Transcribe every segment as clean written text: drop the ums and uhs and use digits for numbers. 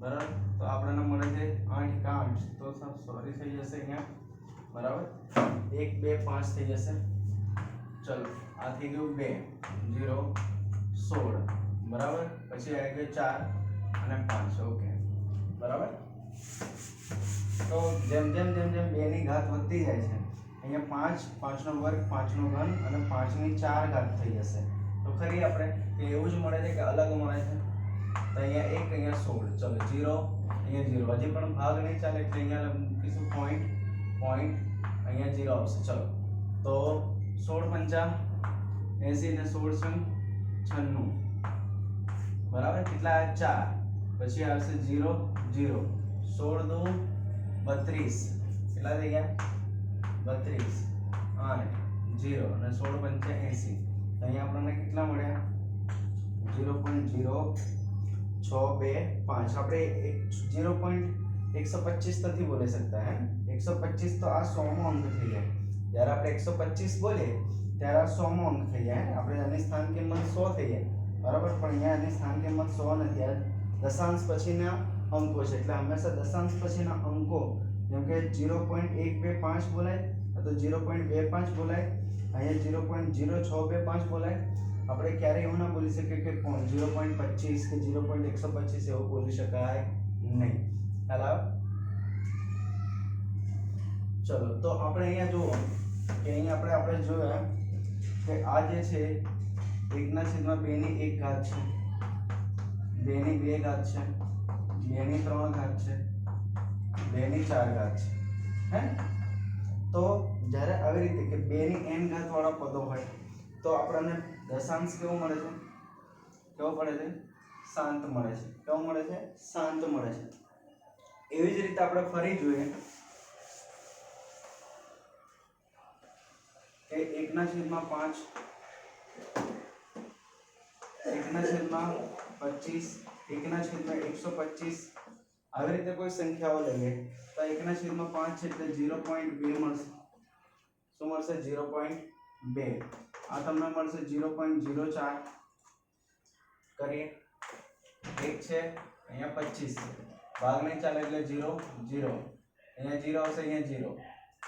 બરાબર. તો આપણને મળે છે 8 કા 8, તો સોરી થઈ જશે અહીંયા, બરાબર. 1 2 5 થઈ જશે. ચલો આ થઈ ગયું 2 0 16, બરાબર. પછી આવી ગયો 4 અને 5. ઓકે, બરાબર. તો જેમ જેમ 2 ની ઘાત વધતી જાય છે, અહીંયા 5 5 નો વર્ગ 5 નો ઘન અને 5 ની 4 ઘાત થઈ જશે. તો ખરી આપણે કે એવું જ મળે છે કે અલગ મળે છે? તો અહીંયા 1 અહીંયા 16, ચલો 0 અહીંયા 0, હજી પણ ભાગ નહીં ચાલે એટલે અહીંયા મૂકીશું પોઈન્ટ અહીંયા 0 આવશે. ચલો તો 16 પંચા 80 ને 16 96, બરાબર. કેટલા? 4. પછી આવશે 0 0, 16 દુ 32, કેટલા થઈ ગયા? 32, 8 0 અને 16 પંચા 80. અહીંયા આપણને કેટલા મળ્યા? 0.0625. આપણે 0.125 નથી બોલી શકતા, હે 125 તો આ 100 નો અંક થઈ જાય. જ્યારે આપણે 125 બોલીએ ત્યારે આ 100 નો અંક થઈ જાય. આપણે આની સ્થાન કિંમત 100 થઈ જાય, બરાબર. પણ અહીંયા આની સ્થાન કિંમત 100 નથી, આ દશાંશ પછીના અંકો છે. એટલે હંમેશા દશાંશ પછીના અંકો, જેમ કે 0.125 બોલાય તો 0.25 બોલાય, અહીંયા 0.0625 બોલાય. આપણે ક્યારેય એવું ના બોલી શકીએ કે 0.25 કે 0.125 એવું બોલી શકાય નહીં. ખ્યાલ આવે? ચલો તો આપણે અહીંયા જુઓ કે અહીંયા આપણે જોયા કે આ જે છે 1/2 ની 1 ઘાત છે, 2 ની 2 ઘાત છે, 2 ની 3 ઘાત છે, 2 ની 4 ઘાત છે, હે. તો જ્યારે આવી રીતે કે 2 ની n ઘાત વાળા પદો હોય તો આપણને દશાંશ કેવો મળે છે? કેવો પડે છે? શાંત મળે છે. કેવો મળે છે? શાંત મળે છે. એવી જ રીતે આપણે ફરી જોઈએ કે 1/5 1/25 1/125 આવી રીતે કોઈ સંખ્યાઓ લઈએ તો 1/5 છે એટલે 0.2 મળશે. શું મળશે? 0.2. આ તમને મળશે 0.04. કરીએ 1 છે અહીંયા 25 છે, ભાગ નહીં ચાલે એટલે 0 0, અહીંયા 0 આવશે, અહીંયા 0,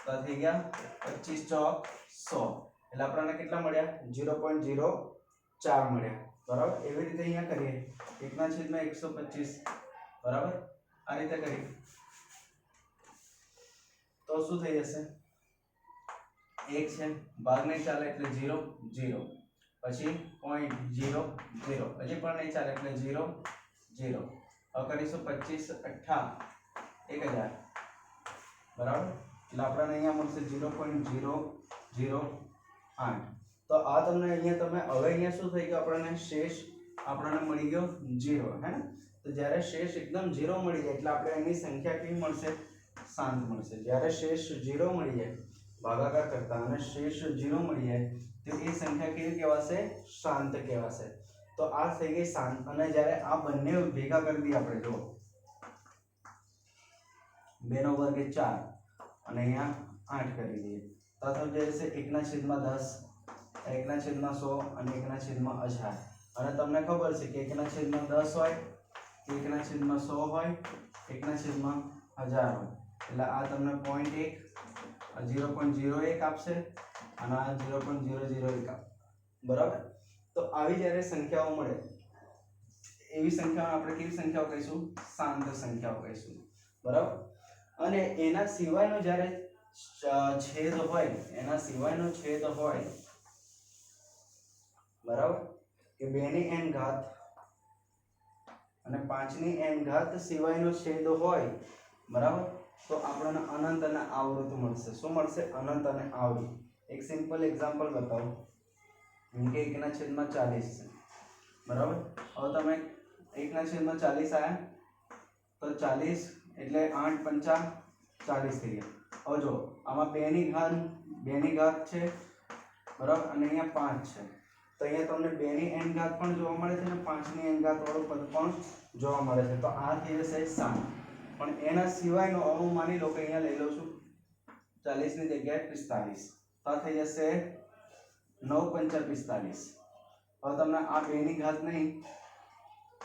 તો થઈ ગયા 25 ચોક 100. એટલે આપણને કેટલા મળ્યા? 0.04 મળ્યા, બરાબર. એવી રીતે અહીંયા કરીએ 1/125, બરાબર. આ રીતે કરીએ તો શું થઈ જશે? 1 છે, ભાગ નહીં ચાલે એટલે 0 0, પછી 0.0 0, હજી પણ નહીં ચાલે એટલે 0 0. હવે કરીશું 25 8 1000, બરાબર. એટલે આપણને અહીંયા મળશે 0.008. તો આ તમને અહીંયા તમે હવે અહીંયા શું થઈ ગયું? આપણને શેષ આપણને મળી ગયો 0, હે ને. તો જ્યારે શેષ એકદમ 0 મળી જાય એટલે આપણે એની સંખ્યા કેવી મળશે? શાંત મળશે. જ્યારે શેષ 0 મળી જાય ભાગાકાર કરતા અને શેષ 0 મળી જાય તો એ સંખ્યા કેવી કહેવાશે? શાંત કહેવાશે. તો આ થઈ ગઈ શાંત. અને જ્યારે આ બંને ભેગા કરી દઈએ આપણે, જો 2 નો વર્ગ 4 અને અહીંયા 8 કરી દઈએ તો થઈ જશે 1/10, 1/100 અને 1/1000. અને તમને ખબર છે કે 1/10 હોય, 1/100 હોય, 1/1000 હોય. એટલે આ તમને 0.1 0.01 આપશે અને આ 0.001 આપશે, બરાબર. તો આવી જ્યારે સંખ્યાઓ મળે એવી સંખ્યાઓ આપણે કેવી સંખ્યાઓ કહીશું? શાંત સંખ્યાઓ કહીશું, બરાબર. અને એના સિવાયનો જ્યારે છેદ હોય, એના સિવાયનો છેદ હોય, બરાબર, કે 2 ની n ઘાત અને 5 ની n ઘાત સિવાયનો છેદ હોય, બરાબર, તો આપણને અનંત અને આવૃત મળશે. શું મળશે? અનંત અને આવૃત. એક સિમ્પલ એક્ઝામ્પલ બતાવો. જેમ કે 1/40 છે, બરાબર. હવે તમે 1/40 આયા તો 40 એટલે 8 પંચા 40 થઈ ગયા. હવે જો આમાં 2 ની ઘાત છે, બરાબર, અને અહીંયા 5 છે. તો અહીંયા તમને 2 ની n ઘાત પણ જોવા મળે છે અને 5 ની n ઘાત વાળું પદ પણ જોવા મળે છે. તો આ થઈ જશે 7. પણ એના સિવાયનો હું માની લો કે અહીંયા લઈ લઉં છું 40 ની જગ્યાએ 45, તો આ થઈ જશે 9 પંચા 45. હવે તમને આ 2 ની ઘાત નહીં,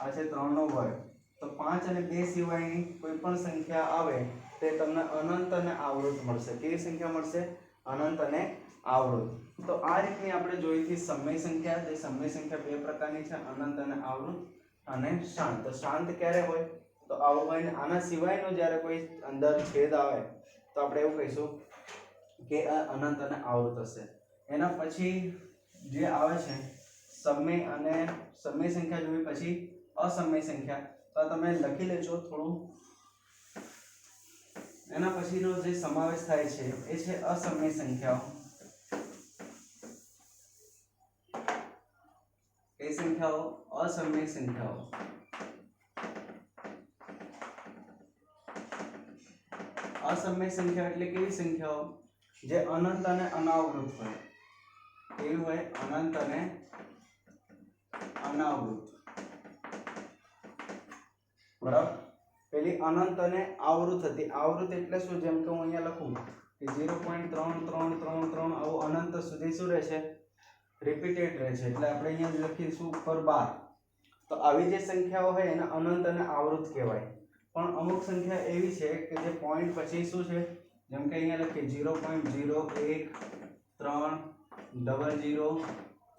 આ છે 3 નો વર્ગ, તો 5 અને 2 સિવાયની કોઈ પણ સંખ્યા આવે તે તમને અનંત અને આવૃત મળશે. કેવી સંખ્યા મળશે? અનંત અને આવૃત. તો આ રીતની આપણે જોઈ હતી સમય સંખ્યા. જે સમય સંખ્યા બે પ્રકારની છે, અનંત અને આવૃત અને શાંત. તો શાંત ક્યારે હોય? તો આવું હોય ને આના સિવાયનો જ્યારે કોઈ અંદર છેદ આવે તો આપણે એવું કહીશું કે આ અનંત અને આવૃત હશે. એના પછી જે આવે છે સમય અને સમય સંખ્યા જોઈ, પછી અસમય સંખ્યા. તો તમે લખી લેજો થોડું. એના પછીનો જે સમાવેશ થાય છે એ છે અસમય સંખ્યાઓ. કઈ સંખ્યાઓ? અસમય સંખ્યાઓ. અસમય સંખ્યા એટલે કેવી સંખ્યાઓ? જે અનંત અને અનાવૃત હોય. કેવી હોય? અનંત અને અનાવૃત. બરાબર. પેલી અનંત અને આવૃત હતી. આવૃત એટલે શું? જેમ કે હું અહીંયા લખું કે 0.3333 આવું અનંત સુધી શું રહે છે? રિપીટેડ રહે છે. એટલે આપણે અહીંયા લખીશું ઉપર 12. તો આવી જે સંખ્યાઓ હોય એને અનંત અને આવૃત કહેવાય. પણ અમુક સંખ્યા એવી છે કે જે પોઈન્ટ પછી શું છે? જેમ કે અહીંયા લખીએ 0.01 3 00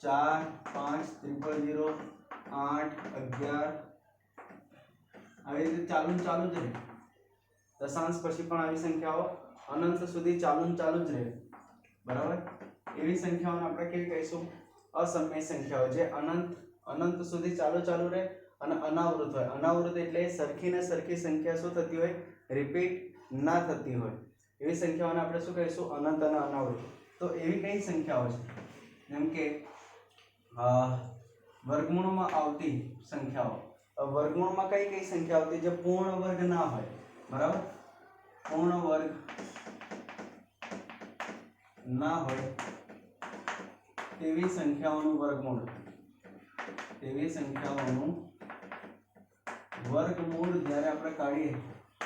4 5 000 8 11 આવી રીતે ચાલુ જ રહે. દશાંશ પછી પણ આવી સંખ્યાઓ અનંત સુધી ચાલુ જ રહે. બરાબર. એવી સંખ્યાઓને આપણે કેવી કહીશું? અસમય સંખ્યાઓ. જે અનંત સુધી ચાલુ રહે અને અનાવૃત હોય. અનાવૃત એટલે સરખી ને સરખી સંખ્યા શું થતી હોય? રિપીટ ના થતી હોય. એવી સંખ્યાઓને આપણે શું કહીશું? અનંત અને અનાવૃત. તો એવી કઈ સંખ્યાઓ છે? જેમ કે વર્ગમૂળમાં આવતી સંખ્યાઓ. વર્ગમૂળમાં કઈ સંખ્યા આવતી? જે પૂર્ણ વર્ગ ના હોય. બરાબર. પૂર્ણ વર્ગ ના હોય તેવી સંખ્યાઓનું વર્ગમૂળ. તેવી સંખ્યાઓનું વર્ગમૂળ જ્યારે આપણે કાઢીએ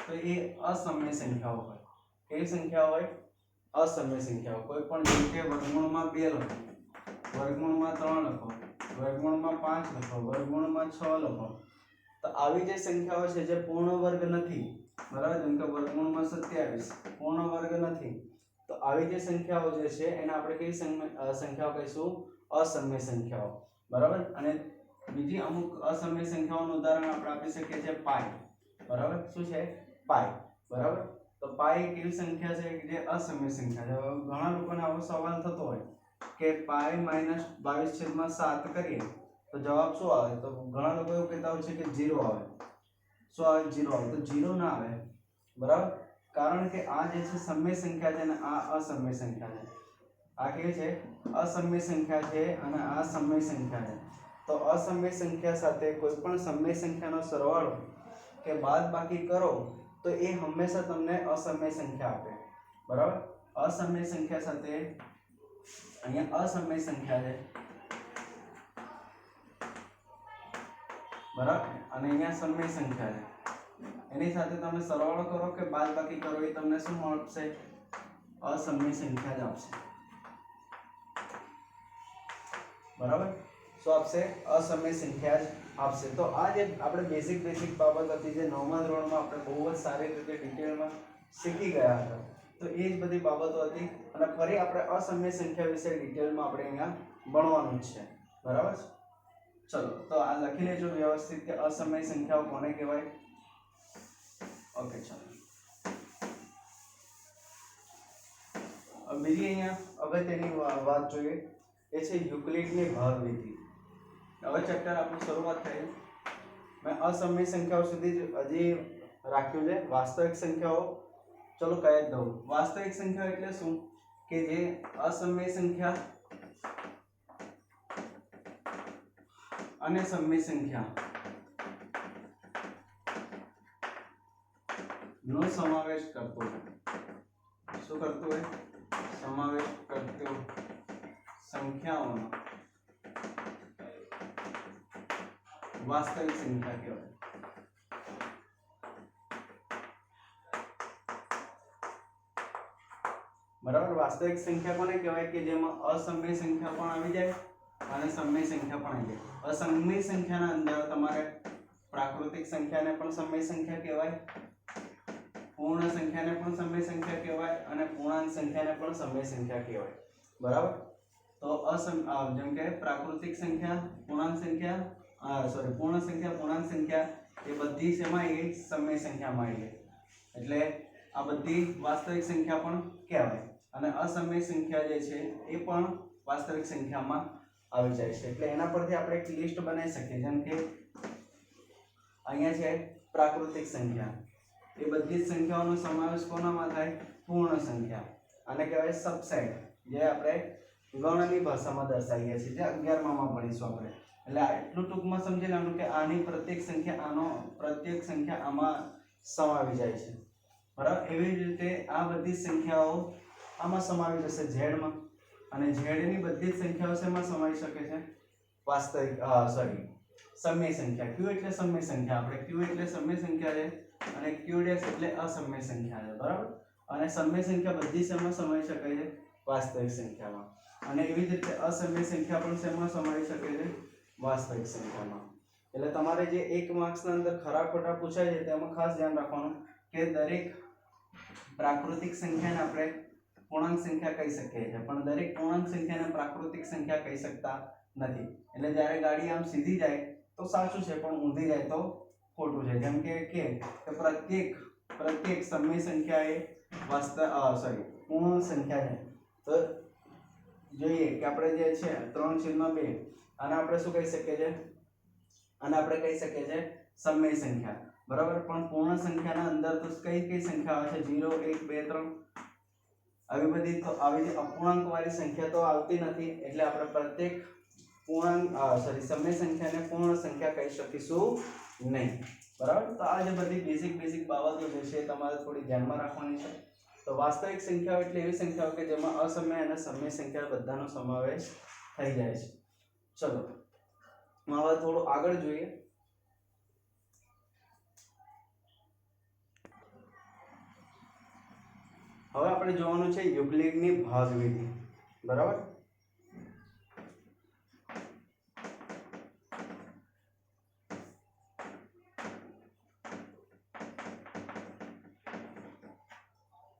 તો એ અસમય સંખ્યાઓ હોય. કેવી સંખ્યાઓ હોય? અસમય સંખ્યાઓ. કોઈ પણ જેમ કે વર્ગમૂળમાં 2 લખો, વર્ગમૂળમાં 3 લખો, વર્ગમૂળમાં 5 લખો, વર્ગમૂળમાં 6 લખો. તો આવી જે સંખ્યાઓ છે જે પૂર્ણ વર્ગ નથી. બરાબર. જેમ કે વર્ગમૂળમાં 27 પૂર્ણ વર્ગ નથી. તો આવી જે સંખ્યાઓ જે છે એને આપણે કઈ સંખ્યાઓ કહીશું? અસમય સંખ્યાઓ. બરાબર. અને બીજી અમુક અસમય સંખ્યાઓનું ઉદાહરણ આપણે આપી શકીએ છીએ પાઈ. બરાબર. શું છે? પાઈ. બરાબર. તો પાઈ કેવી સંખ્યા છે કે જે અસમય સંખ્યા છે. ઘણા લોકોને આવો સવાલ થતો હોય કે પાઈ -22/7 કરીએ તો જવાબ શું આવે? તો ઘણા લોકો એવું કહેતા હોય છે કે 0 આવે. શું આવે? 0 આવે. તો 0 ના આવે. બરાબર. કારણ કે આ જે છે સમય સંખ્યા છે અને આ અસમય સંખ્યા છે. આ કેવી છે? અસમય સંખ્યા છે અને આ સમય સંખ્યા છે. તો અસમય સંખ્યા સાથે કોઈ પણ સમય સંખ્યાનો સરવાળો કે બાદબાકી કરો તો એ હંમેશા તમને અસમય સંખ્યા આપે. બરાબર. અસમય સંખ્યા સાથે અહીંયા અસમય સંખ્યા છે. બરાબર. અને અહીંયા સમય સંખ્યા છે. એની સાથે તમે સરવાળો કરો કે બાદબાકી કરો એ તમને શું મળશે? અસમય સંખ્યા જ આપશે. બરાબર. શું આપશે? અસમય સંખ્યા જ આપશે. તો આ જે આપણે બેઝિક બાબત હતી જે 9મા ધોરણમાં આપણે બહુ જ સારી રીતે ડિટેલમાં શીખી ગયા હતા. તો એ જ બધી બાબતો હતી અને ફરી આપણે અસમય સંખ્યા વિશે ડિટેલમાં આપણે અહીંયા ભણવાનું છે. બરાબર. ચલો તો આ લખી લેજો વ્યવસ્થિત કે અસમય સંખ્યાઓ કોને કહેવાય. ઓકે. ચલો બીજી અહીંયા અગત્યની વાત જોઈએ એ છે યુક્લિડની ભાગવિધિ. હવે ચેપ્ટર આપણું શરૂઆત થઈ. મેં અસમય સંખ્યાઓ સુધી હજી રાખ્યું છે. વાસ્તવિક સંખ્યાઓ ચલો કહી જ દઉં. વાસ્તવિક સંખ્યાઓ એટલે શું? કે જે અસમય સંખ્યા અને સમય સંખ્યા નો સમાવેશ કરતો હોય. શું કરતું હોય? સમાવેશ કરતો સંખ્યાઓનો વાસ્તવિક સંખ્યા કહેવાય. બરાબર. વાસ્તવિક સંખ્યા કોને કહેવાય? કે જેમાં અસમય સંખ્યા પણ આવી જાય અને સમય સંખ્યા પણ આવી જાય. અસમય સંખ્યાના અંદર તમારે પ્રાકૃતિક સંખ્યાને પણ સમય સંખ્યા કહેવાય, પૂર્ણ સંખ્યાને પણ સમય સંખ્યા કહેવાય અને પૂર્ણાંક સંખ્યાને પણ સમય સંખ્યા કહેવાય. બરાબર. તો જેમ કે પ્રાકૃતિક સંખ્યા, પૂર્ણાંક સંખ્યા, પૂર્ણ સંખ્યા, પૂર્ણાંક સંખ્યા એ બધી શેમાં આવી ગઈ? સમય સંખ્યામાં આવી ગઈ. એટલે આ બધી વાસ્તવિક સંખ્યા પણ કહેવાય અને અસમય સંખ્યા જે છે એ પણ વાસ્તવિક સંખ્યામાં આવી જાય છે. એટલે એના પરથી આપણે એક લિસ્ટ બનાવી શકીએ. જેમ કે અહીંયા છે પ્રાકૃતિક સંખ્યા, એ બધી જ સંખ્યાઓનો સમાવેશ કોનામાં થાય? પૂર્ણ સંખ્યા. આને કહેવાય સબસેટ, જે આપણે ગણની ભાષામાં દર્શાવીએ છીએ, જે 11માં ભણીશું આપણે. એટલે એટલું ટૂંકમાં સમજી લેવાનું કે આની પ્રત્યેક સંખ્યા આમાં સમાવી જાય છે. બરાબર. એવી જ રીતે આ બધી સંખ્યાઓ આમાં સમાવી જશે ઝેડમાં, અને ઝેડની બધી જ સંખ્યાઓ શેમાં સમાવી શકે છે? સમય સંખ્યા. ક્યુ એટલે સમય સંખ્યા. આપણે ક્યુ એટલે સમય સંખ્યા છે અને ક્યુ ડેશ એટલે અસમય સંખ્યા છે. બરાબર. અને સમય સંખ્યા બધી શેમાં સમાવી શકે છે? વાસ્તવિક સંખ્યામાં. અને એવી જ રીતે અસમય સંખ્યા પણ શેમાં સમાવી શકે છે? વાસ્તવિક સંખ્યામાં. એટલે તમારે જે 1 માર્ક્સના અંદર ખરા ખોટા પૂછાય છે તેમાં ખાસ ધ્યાન રાખવાનું કે દરેક પ્રાકૃતિક સંખ્યાને આપણે પૂર્ણાંક સંખ્યા કહી શકીએ છીએ, પણ દરેક પૂર્ણાંક સંખ્યાને પ્રાકૃતિક સંખ્યા કહી શકતા નથી. એટલે જ્યારે ગાડી આમ સીધી જાય તો સાચું છે, પણ ઊંધી જાય તો ખોટું છે. જેમ કે પ્રત્યેક સમય સંખ્યા એ પૂર્ણ સંખ્યા છે. તો જોઈએ કે આપણે જે છે 3/2 આને આપણે શું કહી શકીએ છીએ? આને આપણે કહી શકીએ છીએ સમય સંખ્યા. બરાબર. પણ પૂર્ણ સંખ્યાના અંદર તો કઈ સંખ્યા આવે છે? 0, 1, 2, 3 આવી બધી. તો આવી જે અપૂર્ણાંક વાળી સંખ્યા તો આવતી નથી. એટલે આપણે પ્રત્યેક સમય સંખ્યાને પૂર્ણ સંખ્યા કહી શકીશું નહીં. બરાબર. તો આ જે બધી બેઝિક બાબતો જે છે તમારે થોડી ધ્યાનમાં રાખવાની છે. તો વાસ્તવિક સંખ્યાઓ એટલે એવી સંખ્યાઓ કે જેમાં અસમય અને સમય સંખ્યા બધાનો સમાવેશ થઈ જાય છે. ચલો હવે થોડું આગળ જોઈએ. હવે આપણે જોવાનું છે યુક્લિડની ભાગવિધિ. બરાબર.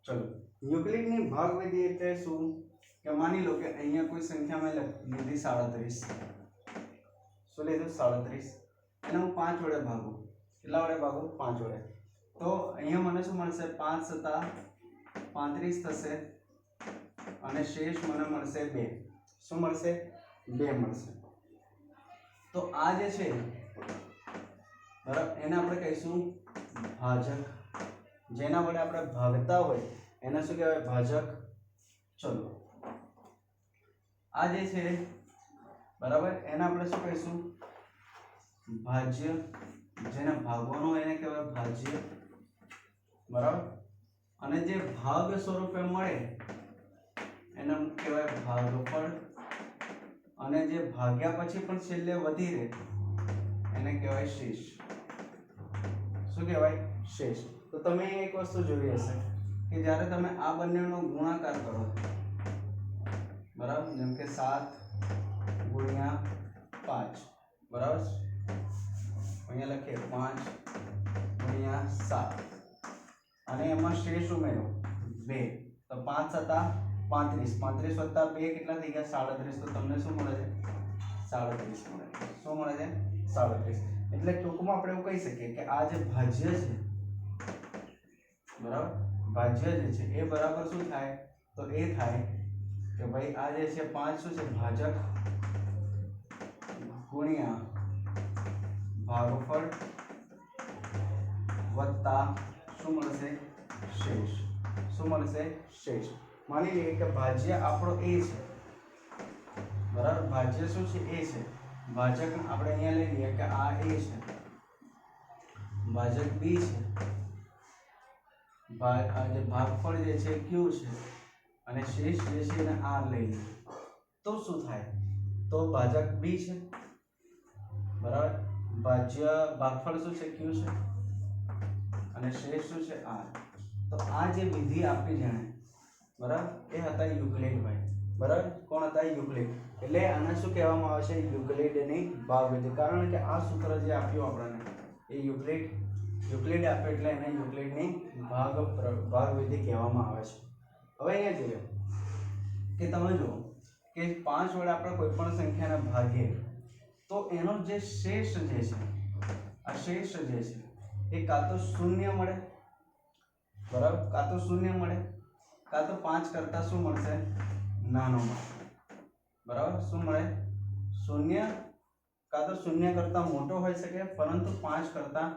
ચલો, યુક્લિડની ભાગવિધિ એટલે શું? કે માની લો કે અહીંયા કોઈ સંખ્યા મેં લીધી 37. શું લીધું? 37. એને હું 5 વડે ભાગું. કેટલા વડે ભાગું? 5 વડે. તો અહીંયા મને શું મળશે? 5 + 35 થશે અને શેષ મને મળશે 2. શું મળશે? 2 મળશે. તો આ જે છે બરાબર, એને આપણે કહીશું ભાજક. જેના વડે આપણે ભાગતા હોય એને શું કહેવાય? ભાજક. ચલો, આ જે છે બરાબર, એને આપણે શું કહીશું? ભાજ્ય. જેને ભાગવાનો હોય એને કહેવાય ભાજ્ય. બરાબર. અને જે ભાગ સ્વરૂપે મળે એને કહેવાય ભાગફળ. અને જે ભાગ્યા પછી પણ છેલ્લે વધી રહે એને કહેવાય શેષ. શું કહેવાય? શેષ. તો તમે એક વસ્તુ જોઈ હશે કે જ્યારે તમે આ બંનેનો ગુણાકાર કરો, બરાબર, જેમ કે 7 × 5, બરાબર, અહીંયા લખીએ 5 × 7 અને એમાં શેષ ઉમેરો 2. તો 5 + 35, 35 + 2 કેટલા થઈ ગયા? 37. તો તમને શું મળે છે? 37 મળે છે. શું મળે છે? 37. એટલે ટૂંકમાં આપણે એવું કહી શકીએ કે આ જે ભાજ્ય છે, બરાબર, ભાજ્ય જે છે એ બરાબર શું થાય? તો એ થાય કે ભાઈ આ જે છે 5 શું છે? ભાજક ગુણ્યા ભાગફળ વત્તા શું મળશે? શેષ. શું મળશે? શેષ. માની લઈએ કે ભાજ્ય આપણો a છે. બરાબર. ભાજ્ય શું છે? a છે. ભાજક આપણે અહીંયા લઈ લઈએ કે આ a છે, ભાજક b છે, જે ભાગફળ જે છે q છે અને શેષ જે છે એને r લઈ લઈએ. તો શું થાય? તો ભાજક b છે. બરાબર. ભાગફળ શું છે? q છે અને શેષ શું છે? r. તો આ જે વિધિ આપી જેણે, બરાબર, એ હતા યુક્લિડ ભાઈ. બરાબર. કોણ હતા? યુક્લિડ. એટલે આને શું કહેવામાં આવે છે? યુક્લિડની ભાગવિધિ. કારણ કે આ સૂત્ર જે આપ્યું આપણને એ યુક્લિડ આપે એટલે એને યુક્લિડની ભાગવિધિ કહેવામાં આવે છે. હવે અહીંયા જોઈએ કે તમે જુઓ કે 5 વડે આપણે કોઈ પણ સંખ્યાને ભાગીએ તો એનો જે શેષ જે છે, આ શેષ જે છે એ કાં તો શૂન્ય મળે, બરાબર, કાં તો શૂન્ય મળે, કાં તો 5 કરતા શું મળશે, નાનો મળશે, બરાબર. શું મળે? શૂન્ય, કાં તો શૂન્ય કરતા મોટો હોઈ શકે, પરંતુ 5 કરતા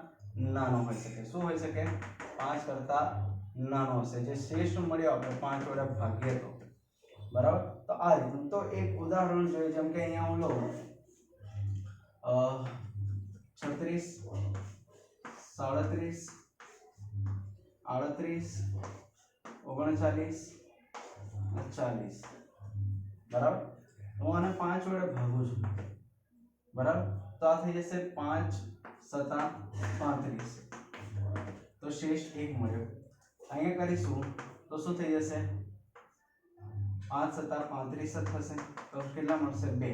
નાનો હોઈ શકે. શું હોઈ શકે? 5 કરતા નાનો હશે. જે શેષ મળ્યો આપણે 5 વડે ભાગીએ તો, બરાબર. તો આ રીતનું તો એક ઉદાહરણ જોઈએ, જેમ કે અહીંયા હું લઉં 36, 37, 38, 39, 40, બરાબર. હું આને 5 વડે ભાગું છું, બરાબર. તો આ થઈ જશે 5 સતા 35, તો શેષ 1 મળ્યો. અહીંયા કરીશું તો શું થઈ જશે? 5 સતા 35 થશે, તો કેટલા મળશે? 2.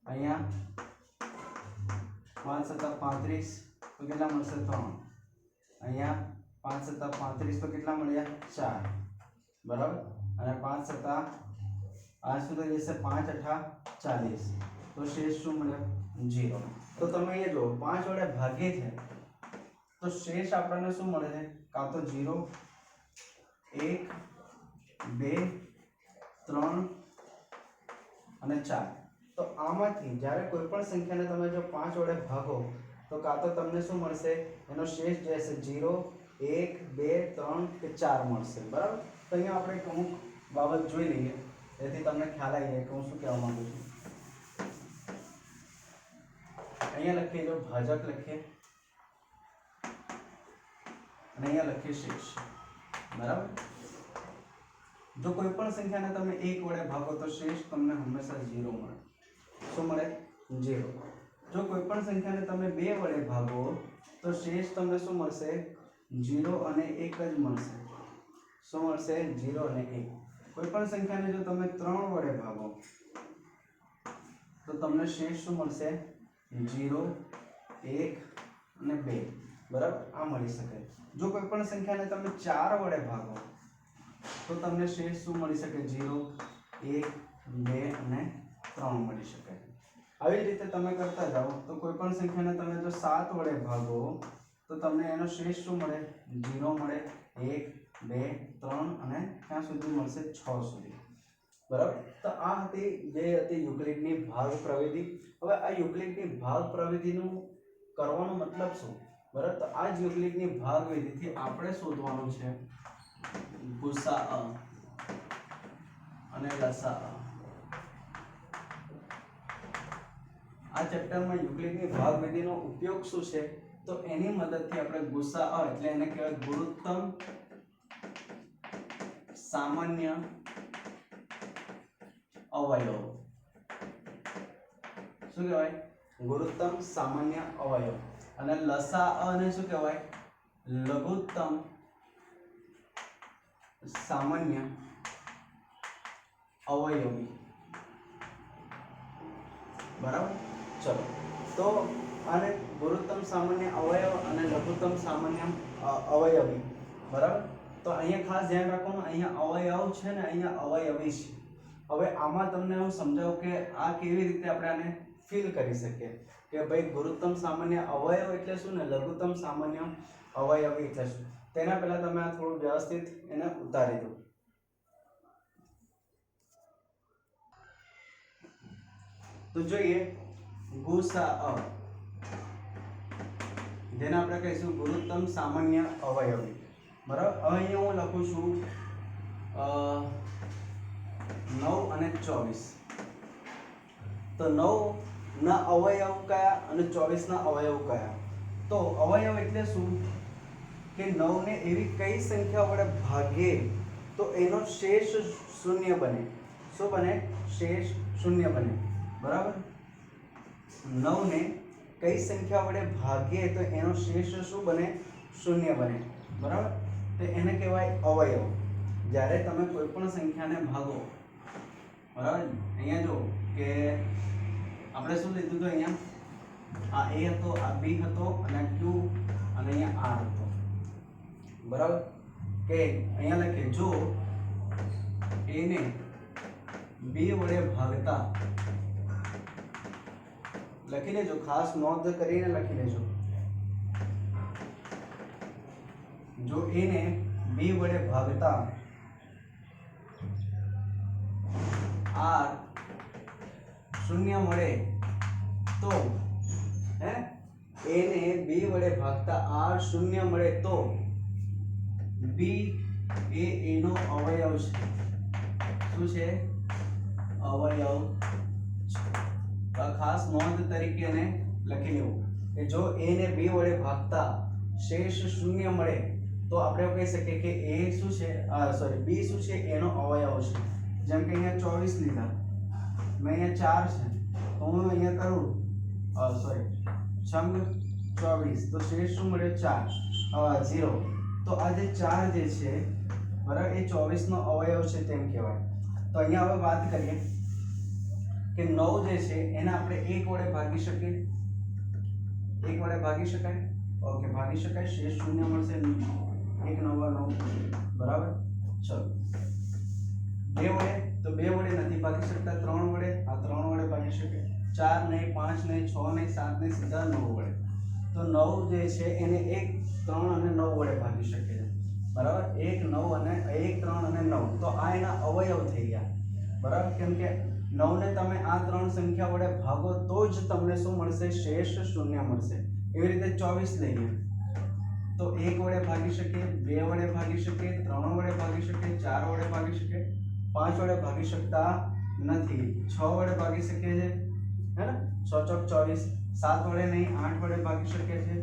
અહીંયા 5 સતા 35 તો કેટલા મળશે? 3. અહીંયા 5 સતા 35 તો કેટલા મળ્યા? 4, બરાબર. અને 5 સતા આ શું થઈ જશે? 5 અઠા 40, તો શેષ શું મળ્યો? 0. તો તમે અહીંયા જો 5 વડે ભાગીએ છે તો શેષ આપણને શું મળે છે? કાં તો 0, 1, 2, 3 અને 4. તો આમાંથી જ્યારે કોઈ પણ સંખ્યાને તમે જો 5 વડે ભાગો તો કાં તો તમને શું મળશે? એનો શેષ જે હશે 0, 1, 2, 3 કે 4 મળશે, બરાબર. તો અહીંયા આપણે અમુક બાબત જોઈ લઈએ, જેથી તમને ખ્યાલ આવી જાય કે હું શું કહેવા માંગુ છું. અહીંયા લખીએ, જો ભાજક લખીએ અને અહીંયા લખીએ શેષ, બરાબર. જો કોઈ પણ સંખ્યાને તમે 1 વડે ભાગો તો શેષ તમને હંમેશા 0 મળે. શું મળે? 0. જો કોઈ પણ સંખ્યાને તમે 2 વડે ભાગો તો શેષ તમને શું મળશે? 0 અને 1 જ મળશે. શું મળશે? 0 અને 1. કોઈ પણ સંખ્યાને જો તમે 3 વડે ભાગો તો તમને શેષ શું મળશે? 0, 1 અને 2, બરાબર. આ મળી શકે. જો કોઈ પણ સંખ્યાને તમે 4 વડે ભાગો તો તમને શેષ શું મળી શકે? 0, 1, 2 અને 3 મળી શકે. આવી જ રીતે તમે કરતા જાઓ તો કોઈ પણ સંખ્યાને તમે જો 7 વડે ભાગો તો તમને એનો શેષ શું મળે? 0 મળે, 1, 2, 3 અને ક્યાં સુધી મળશે? 6 સુધી, બરાબર. તો આ હતી જે હતી યુક્લિડની ભાગ પ્રવિધિ. હવે આ યુક્લિડની ભાગ પ્રવિધિનું કરવાનો મતલબ શું, બરાબર? તો આ જ યુક્લિડની ભાગ વિધિથી આપણે શોધવાનું છે ગુસાઅ અને લસાઅ. આ ચેપ્ટરમાં યુક્લિડની ભાગ વિધિનો ઉપયોગ શું છે? તો એની મદદથી આપણે ગુસાઅ એટલે એને કહેવાય ગુરુત્તમ સામાન્ય અવયવ. શું કહેવાય? ગુરુત્તમ સામાન્ય અવયવ. અને લસાઅ ને શું કહેવાય? લઘુત્તમ સામાન્ય અવયવી, બરાબર. ચલો, તો આને ગુરુત્તમ સામાન્ય અવયવ અને લઘુત્તમ સામાન્ય અવયવી, બરાબર. તો અહીંયા ખાસ ધ્યાન રાખવાનું, અહીંયા અવયવ છે ને અહીંયા અવયવી છે. હવે આમાં તમને હું સમજાવું કે આ કેવી રીતે આપણે આને ફીલ કરી શકીએ કે ભાઈ ગુરુત્તમ સામાન્ય અવયવ એટલે શું ને લઘુત્તમ સામાન્ય અવયવી એટલે શું. તેના પહેલા તમે આ થોડું વ્યવસ્થિત એને ઉતારી દો. તો જોઈએ ગુસાઅ, જેને આપણે કહીશું ગુરુત્તમ સામાન્ય અવયવી, બરાબર. હવે અહીંયા હું લખું છું 9 અને 24. તો 9 ના અવયવ કયા અને 24 ના અવયવ કયા? તો અવયવ એટલે શું કે 9 ને એવી કઈ સંખ્યા વડે ભાગીએ તો એનો શેષ શૂન્ય બને. શું બને? શેષ શૂન્ય બને, બરાબર. 9 ને કઈ સંખ્યા વડે ભાગીએ તો એનો શેષ શું બને? શૂન્ય બને, બરાબર. તો એને કહેવાય અવયવ. જ્યારે તમે કોઈ પણ સંખ્યાને ભાગો, બરાબર. અહીંયા જો કે આપણે શું લીધું હતું? અહીંયા આ A હતો, આ B હતો અને આ Q અને અહીંયા R હતો. બરાબર કે અહીંયા લખીએ જો A ને B વડે ભાગતા, લખી લેજો, ખાસ નોંધ કરીને લખી લેજો. જો A ને B વડે ભાગતા R શૂન્ય મળે તો, હે, A ને B વડે ભાગતા R શૂન્ય મળે તો B એ A નો અવયવ છે. શું છે? અવયવ. ખાસ નોંધ તરીકે એને લખી લેવું કે જો A ને B વડે ભાગતા શેષ શૂન્ય મળે તો આપણે એવું કહી શકીએ કે A શું છે, B શું છે? એનો અવયવ છે. જેમ કે અહીંયા 24 લીધા, મેં અહીંયા 4 છે તો હું અહીંયા કરું છંગ 24 તો શેષ શું મળ્યો? 4 0. તો આ જે 4 જે છે બરાબર એ 24 નો અવયવ છે તેમ કહેવાય. તો અહીંયા હવે વાત કરીએ કે 9 જે છે એને આપણે 1 વડે ભાગી શકીએ. 1 વડે ભાગી શકાય. ઓકે, ભાગી શકાય. શેષ શૂન્ય મળશે 1 9 9. બરાબર. ચલો 2 વડે તો 2 વડે નથી ભાગી શકતા. 3 વડે, આ 3 વડે ભાગી શકે. 4 નહીં, 5 નહીં, 6 નહીં, 7 નહીં, સીધા 9 વડે. તો 9 જે છે એને 1 3 અને 9 વડે ભાગી શકે છે. બરાબર. 1 9 અને 1 3 અને 9. તો આ એના અવયવ થઈ ગયા. બરાબર. કેમ કે 9 ને તમે આ 3 સંખ્યા વડે ભાગો તો જ તમને શું મળશે? શેષ શૂન્ય મળશે. એવી રીતે 24 લઈએ તો 1 વડે ભાગી શકીએ, 2 વડે ભાગી શકીએ, 3 વડે ભાગી શકીએ, 4 વડે ભાગી શકીએ, 5 વડે ભાગી શકતા નથી, 6 વડે ભાગી શકીએ છે, હે ને? 6 ચોક 24. 7 વડે નહીં, 8 વડે ભાગી શકીએ છે,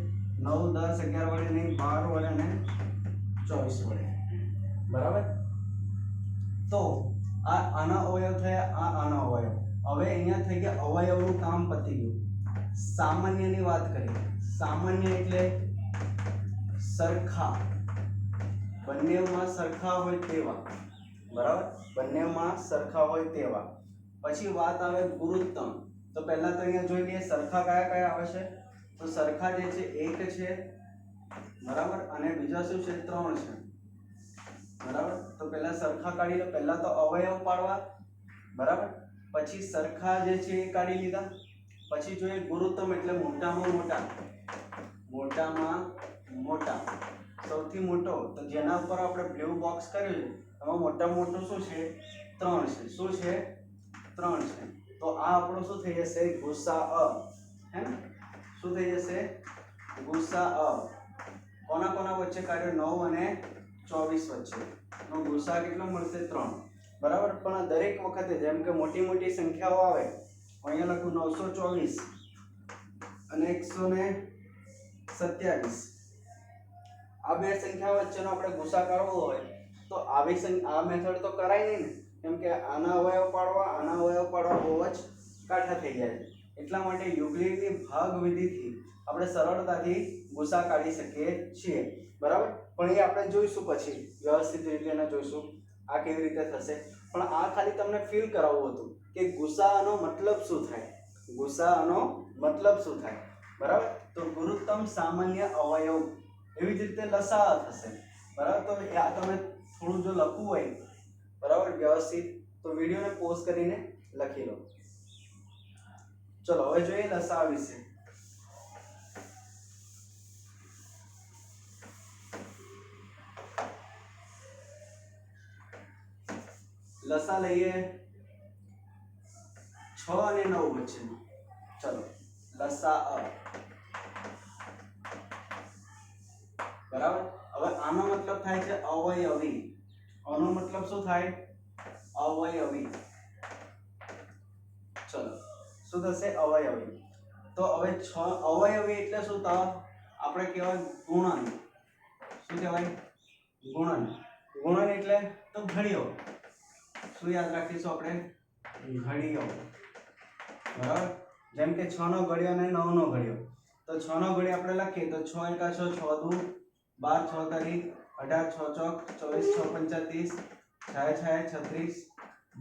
9 10 11 વડે નહીં, 12 વડે ને 24 વડે. બરાબર. તો આ આના અવયવ થયા, આના અવયવ. હવે અહીંયા થઈ ગયા અવયવનું કામ પતી ગયું. સામાન્યની વાત કરીએ. સામાન્ય એટલે સરખા, બંનેમાં સરખા હોય તેવા. બરાબર. બંનેમાં સરખા હોય તેવા. પછી વાત આવે ગુરુત્તમ. તો પહેલા તો અહીંયા જોઈ લઈએ સરખા કયા કયા આવે છે. તો સરખા જે છે 1 છે, બરાબર, અને બીજા શું છે? 3 છે. બરાબર. તો પહેલા સરખા કાઢી લો. પહેલા તો અવયવ પાડવા. બરાબર. પછી સરખા જે છે એ કાઢી લીધા. પછી જોઈએ ગુરુત્તમ એટલે મોટામાં મોટા. મોટામાં મોટા, સૌથી મોટો. તો જેના ઉપર આપણે બ્લુ બોક્સ કર્યું છે એમાં મોટામાં મોટું શું છે? 3 છે. શું છે? 3 છે. તો આ આપણું શું થઈ જશે? ગુસાઅ. હે ને? શું થઈ જશે? ગુસાઅ. કોના કોના વચ્ચે કાઢ્યો? 9 અને 24 વચ્ચે. નો ગુસા કેટલો મળશે? 3. બરાબર. પણ દરેક વખતે જેમ કે મોટી મોટી સંખ્યાઓ આવે, અહીંયા લખું 924 અને 127. આ બે સંખ્યા વચ્ચેનો આપણે ગુસા કાઢવો હોય તો આ મેથડ તો કરાય નહીં ને, કેમ કે આના અવયવ પાડવા બહુ જ કાઠા થઈ જાય છે. એટલા માટે યુક્લિડની ભાગ વિધિથી આપણે સરળતાથી ગુસા કાઢી શકીએ છીએ. બરાબર. પણ એ આપણે જોઈશું, પછી વ્યવસ્થિત રીતે એને જોઈશું આ કેવી રીતે થશે. પણ આ ખાલી તમને ફીલ કરાવવું હતું કે ગુસાઅનો મતલબ શું થાય. ગુસાઅનો મતલબ શું થાય. બરાબર. તો ગુરુત્તમ સામાન્ય અવયવ, એવી જ રીતે લસાઅ થશે. બરાબર. તો આ તમે થોડું જો લખવું હોય, બરાબર, વ્યવસ્થિત, તો વિડીયોને પોઝ કરીને લખી લો. ચલો હવે જોઈએ લસાઅ વિશે. લસા લઈએ 6 અને 9 વચ્ચેનો. ચલો લસાઅ. બરાબર. હવે આનો મતલબ થાય છે અવયવી. આનો મતલબ શું થાય? અવયવી. ચલો શું થશે? અવયવી. તો હવે 6 અવયવી એટલે શું થાય? આપણે કહેવાય ગુણન. શું કહેવાય? ગુણન. ગુણન એટલે તો ઘડિયો. શું યાદ રાખીશું આપણે? ઘડિયો. બરાબર. જેમ કે 6 નો ઘડિયો અને 9 નો ઘડિયો. તો 6 નો ઘડિયો આપણે લખીએ તો 6 એકા 6, 6 દુ 12, 6 તારી 18, 6 ચોક 24, 6 પંચા 30, 6 36,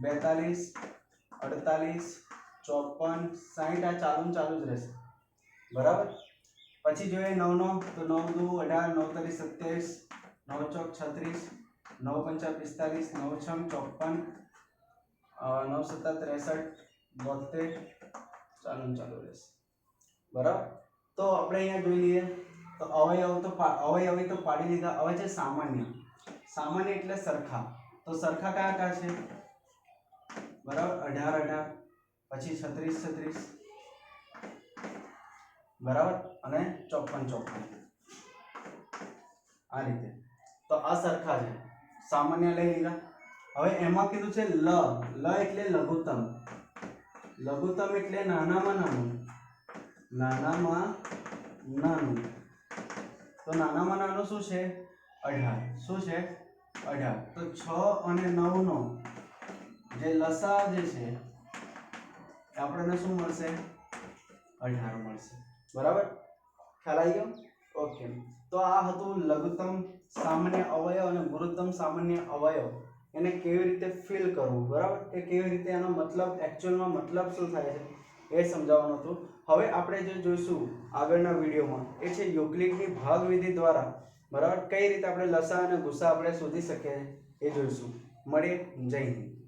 42, 48, 54, 60. આ ચાલુ જ રહેશે. બરાબર. પછી જોઈએ 9 નો તો 9 દુ 18, 9 તરી 27, 9 ચોક 36, 9 પંચા 45, 9 છમ 54, 9 સત્તા 63, 72. ચાલુ રહેશે. બરાબર. તો આપણે અહીંયા જોઈ લઈએ તો અવયવી તો પાડી લીધા. હવે છે સામાન્ય. સામાન્ય એટલે સરખા. તો સરખા કયા કયા છે? બરાબર, 18 પછી 36 બરાબર, અને 54 આ રીતે. તો આ સરખા છે, સામાન્ય લઈ લીધા. હવે એમાં કીધું છે લ એટલે લઘુત્તમ. લઘુત્તમ એટલે નાનામાં નાનું. નાનામાં નાનું. તો નાનામાં નાનું શું છે? 18. શું છે? 18. તો 6 અને 9 નો જે લસા જે છે આપણને શું મળશે? 18 મળશે. બરાબર, ખ્યાલ આવી ગયો? ઓકે. તો આ હતું લઘુત્તમ સામાન્ય અવયવ અને ગુરુત્તમ સામાન્ય અવયવ. એને કેવી રીતે ફીલ કરવું, બરાબર, કે કેવી રીતે એનો મતલબ એકચ્યુઅલમાં મતલબ શું થાય છે એ સમજાવવાનું હતું. હવે આપણે જે જોઈશું આગળના વિડીયોમાં એ છે યુક્લિડની ભાગવિધિ દ્વારા, બરાબર, કઈ રીતે આપણે લસા અને ગુસા આપણે શોધી શકીએ એ જોઈશું. મળીએ. જય હિન્દ.